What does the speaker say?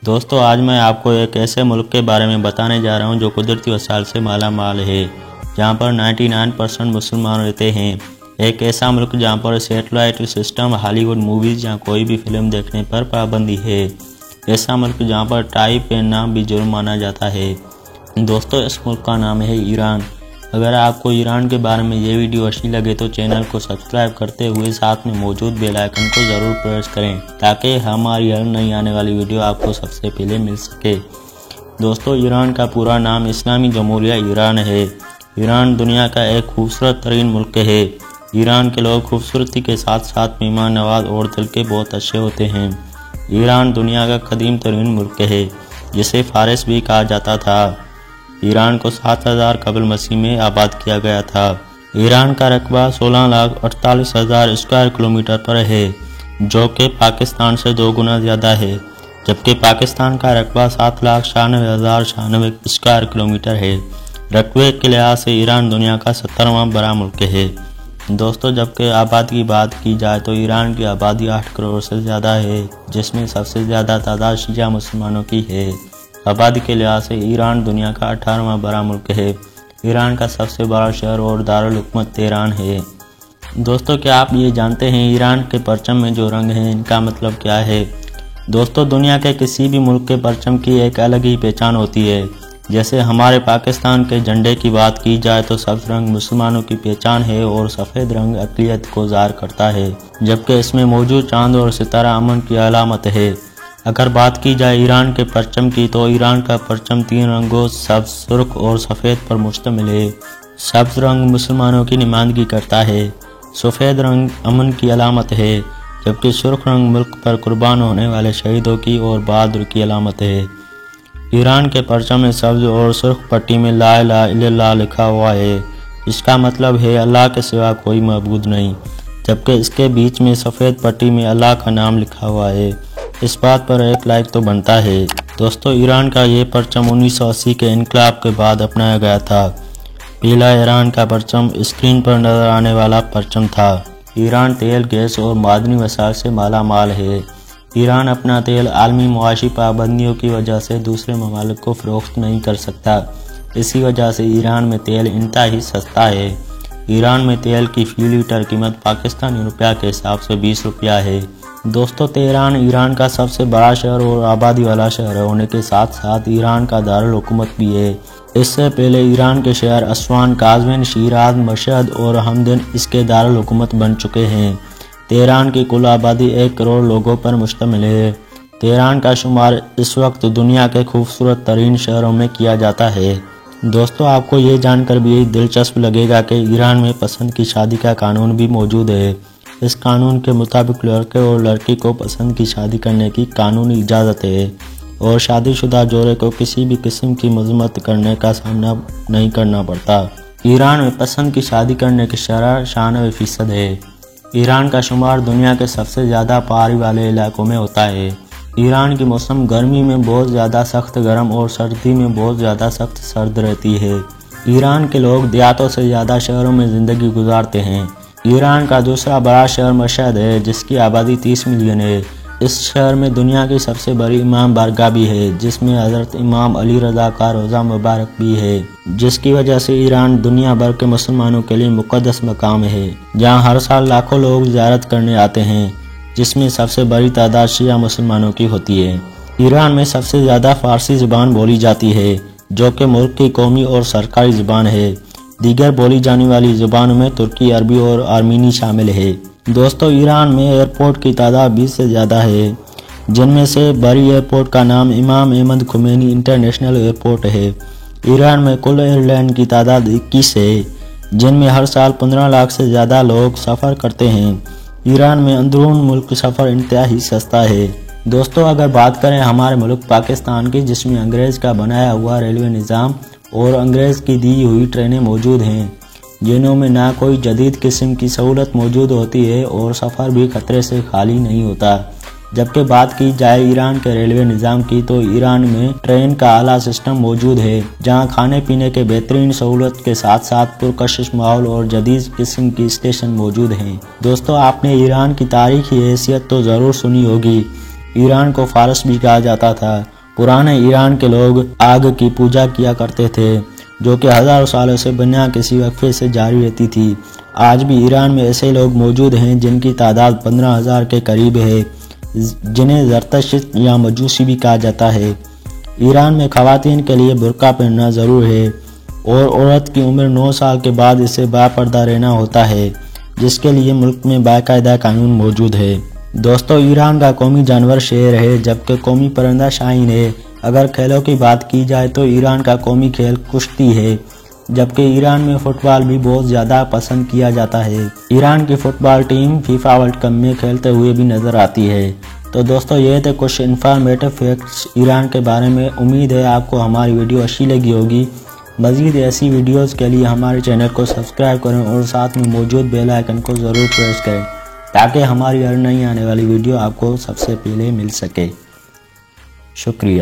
दोस्तों आज मैं आपको एक ऐसे मुल्क के बारे में बताने जा रहा हूं जो कुदरती वसाइल से माला माल है, जहां पर 99% मुसलमान रहते हैं। एक ऐसा मुल्क जहां पर सैटेलाइट सिस्टम, हॉलीवुड मूवीज़ या कोई भी फिल्म देखने पर पाबंदी है। ऐसा मुल्क जहां पर टाई पहनना भी जुर्म माना जाता है। दोस्तों इस मुल्क का नाम है ईरान। अगर आपको ईरान के बारे में ये वीडियो अच्छी लगे तो चैनल को सब्सक्राइब करते हुए साथ में मौजूद बेल आइकन को ज़रूर प्रेस करें, ताकि हमारी हर नई आने वाली वीडियो आपको सबसे पहले मिल सके। दोस्तों ईरान का पूरा नाम इस्लामी जमहूरिया ईरान है। ईरान दुनिया का एक खूबसूरत तरीन मुल्क है। ईरान के लोग खूबसूरती के साथ साथ मेहमान नवाज और दिल के बहुत अच्छे होते हैं। ईरान दुनिया का कदीम तरीन मुल्क है, जिसे फारिस भी कहा जाता था। ईरान को 7000 कबल मसीह में आबाद किया गया था। ईरान का रकबा 16,48,000 स्क्वायर किलोमीटर पर है, जो कि पाकिस्तान से 2 गुना ज़्यादा है, जबकि पाकिस्तान का रकबा 7,96,096 स्क्वायर किलोमीटर है। रकबे के लिहाज से ईरान दुनिया का 70वां बड़ा मुल्क है। दोस्तों जबकि आबादी की बात की जाए तो ईरान की आबादी 8 करोड़ से ज़्यादा है, जिसमें सबसे ज़्यादा तादाद शिया मुसलमानों की है। आबादी के लिहाज से ईरान दुनिया का 18वां बड़ा मुल्क है। ईरान का सबसे बड़ा शहर और दारुल हुकूमत तेहरान है। दोस्तों क्या आप ये जानते हैं ईरान के परचम में जो रंग हैं इनका मतलब क्या है? दोस्तों दुनिया के किसी भी मुल्क के परचम की एक अलग ही पहचान होती है। जैसे हमारे पाकिस्तान के झंडे की बात की जाए तो सब्ज रंग मुसलमानों की पहचान है और सफ़ेद रंग अक़लियत को ज़ाहिर करता है, जबकि इसमें मौजूद चांद और सितारा अमन की अलामत है। अगर बात की जाए ईरान के परचम की तो ईरान का परचम 3 रंगों सब्ज, सुर्ख और सफ़ेद पर मुश्तमिल है। सब्ज रंग मुसलमानों की नुमाइंदगी करता है, सफ़ेद रंग अमन की अलामत है, जबकि सुर्ख रंग मुल्क पर कुर्बान होने वाले शहीदों की और बहादुरी की अलामत है। ईरान के परचम में सब्ज और सुर्ख पट्टी में ला इलाहा इल्लल्लाह लिखा हुआ है। इसका मतलब है अल्लाह के सिवा कोई मबूद नहीं, जबकि इसके बीच में सफ़ेद पट्टी में अल्लाह का नाम लिखा हुआ है। इस बात पर एक लाइक तो बनता है। दोस्तों ईरान का ये परचम 1980 के इनकलाब के बाद अपनाया गया था। पहला ईरान का परचम स्क्रीन पर नजर आने वाला परचम था। ईरान तेल, गैस और मादनी वसाइल से माला माल है। ईरान अपना तेल आलमी मुआशी पाबंदियों की वजह से दूसरे ममालिक को फ़रोख्त नहीं कर सकता। इसी वजह से ईरान में तेल इंतहाई सस्ता है। ईरान में तेल की फ़ी लीटर कीमत पाकिस्तानी रुपया के हिसाब से 20 रुपया है। दोस्तों तेहरान ईरान का सबसे बड़ा शहर और आबादी वाला शहर होने के साथ साथ ईरान का दारुल हुकूमत भी है। इससे पहले ईरान के शहर अस्वान, काज़विन, शिराज, मशहद और हमदन इसके दारुल हुकूमत बन चुके हैं। तेहरान की कुल आबादी 1 करोड़ लोगों पर मुश्तमिल है। तेहरान का शुमार इस वक्त दुनिया के खूबसूरत तरीन शहरों में किया जाता है। दोस्तों आपको ये जानकर भी दिलचस्प लगेगा कि ईरान में पसंद की शादी का कानून भी मौजूद है। इस कानून के मुताबिक लड़के और लड़की को पसंद की शादी करने की कानूनी इजाज़त है और शादीशुदा जोड़े को किसी भी किस्म की मजम्मत करने का सामना नहीं करना पड़ता। ईरान में पसंद की शादी करने की शरह 96% है। ईरान का शुमार दुनिया के सबसे ज़्यादा पहाड़ी वाले इलाकों में होता है। ईरान की मौसम गर्मी में बहुत ज़्यादा सख्त गर्म और सर्दी में बहुत ज़्यादा सख्त सर्द रहती है। ईरान के लोग देहातों से ज़्यादा शहरों में ज़िंदगी गुजारते हैं। ईरान का दूसरा बड़ा शहर मशहद है, जिसकी आबादी 30 मिलियन है। इस शहर में दुनिया की सबसे बड़ी इमाम बारगाह भी है, जिसमें हज़रत इमाम अली रज़ा का रोज़ा मुबारक भी है, जिसकी वजह से ईरान दुनिया भर के मुसलमानों के लिए मुक़द्दस मकाम है, जहां हर साल लाखों लोग ज़ियारत करने आते हैं, जिसमें सबसे बड़ी तादाद शिया मुसलमानों की होती है। ईरान में सबसे ज़्यादा फ़ारसी ज़ुबान बोली जाती है, जो कि मुल्क की कौमी और सरकारी ज़ुबान है। दीगर बोली जाने वाली ज़ुबानों में तुर्की, अरबी और आर्मीनी शामिल है। दोस्तों ईरान में एयरपोर्ट की तादाद 20 से ज़्यादा है, जिनमें से बड़ी एयरपोर्ट का नाम इमाम अहमद खुमैनी इंटरनेशनल एयरपोर्ट है। ईरान में कुल एयरलाइन की तादाद 21 है, जिनमें हर साल 15 लाख से ज़्यादा लोग सफ़र करते हैं। ईरान में अंदरून मुल्क सफ़र इंतहाई सस्ता है। दोस्तों अगर बात करें हमारे मुल्क पाकिस्तान की, जिसमें अंग्रेज़ का बनाया हुआ रेलवे निज़ाम और अंग्रेज़ की दी हुई ट्रेनें मौजूद हैं, जिनों में ना कोई जदीद किस्म की सहूलत मौजूद होती है और सफ़र भी खतरे से खाली नहीं होता। जबकि बात की जाए ईरान के रेलवे निज़ाम की तो ईरान में ट्रेन का आला सिस्टम मौजूद है, जहां खाने पीने के बेहतरीन सहूलत के साथ साथ पुरकशिश माहौल और जदीद किस्म की स्टेशन मौजूद हैं। दोस्तों आपने ईरान की तारीखी हैसियत तो ज़रूर सुनी होगी। ایران کو فارس بھی کہا جاتا تھا۔ پرانے ایران کے لوگ آگ کی پوجا کیا کرتے تھے جو کہ ہزاروں سالوں سے بنا کسی وقفے سے جاری رہتی تھی۔ آج بھی ایران میں ایسے لوگ موجود ہیں جن کی تعداد 15,000 کے قریب ہے، جنہیں زرتشت یا مجوسی بھی کہا جاتا ہے۔ ایران میں خواتین کے لیے برقع پہننا ضرور ہے اور عورت کی عمر 9 سال کے بعد اسے با پردہ رہنا ہوتا ہے، جس کے لیے ملک میں باقاعدہ قانون موجود ہے۔ دوستو، ایران کا قومی جانور شیر ہے جبکہ قومی پرندہ شاہین ہے۔ اگر کھیلوں کی بات کی جائے تو ایران کا قومی کھیل کشتی ہے، جبکہ ایران میں فٹ بال بھی بہت زیادہ پسند کیا جاتا ہے۔ ایران کی فٹ بال ٹیم فیفا ورلڈ کپ میں کھیلتے ہوئے بھی نظر آتی ہے۔ تو دوستو، یہ تھے کچھ انفارمیٹو فیکٹس ایران کے بارے میں۔ امید ہے آپ کو ہماری ویڈیو اچھی لگی ہوگی۔ مزید ایسی ویڈیوز کے لیے ہمارے چینل کو سبسکرائب کریں اور ساتھ میں موجود بیل آئیکن کو ضرور پریس کریں تاکہ ہماری ہر نئی آنے والی ویڈیو آپ کو سب سے پہلے مل سکے۔ شکریہ۔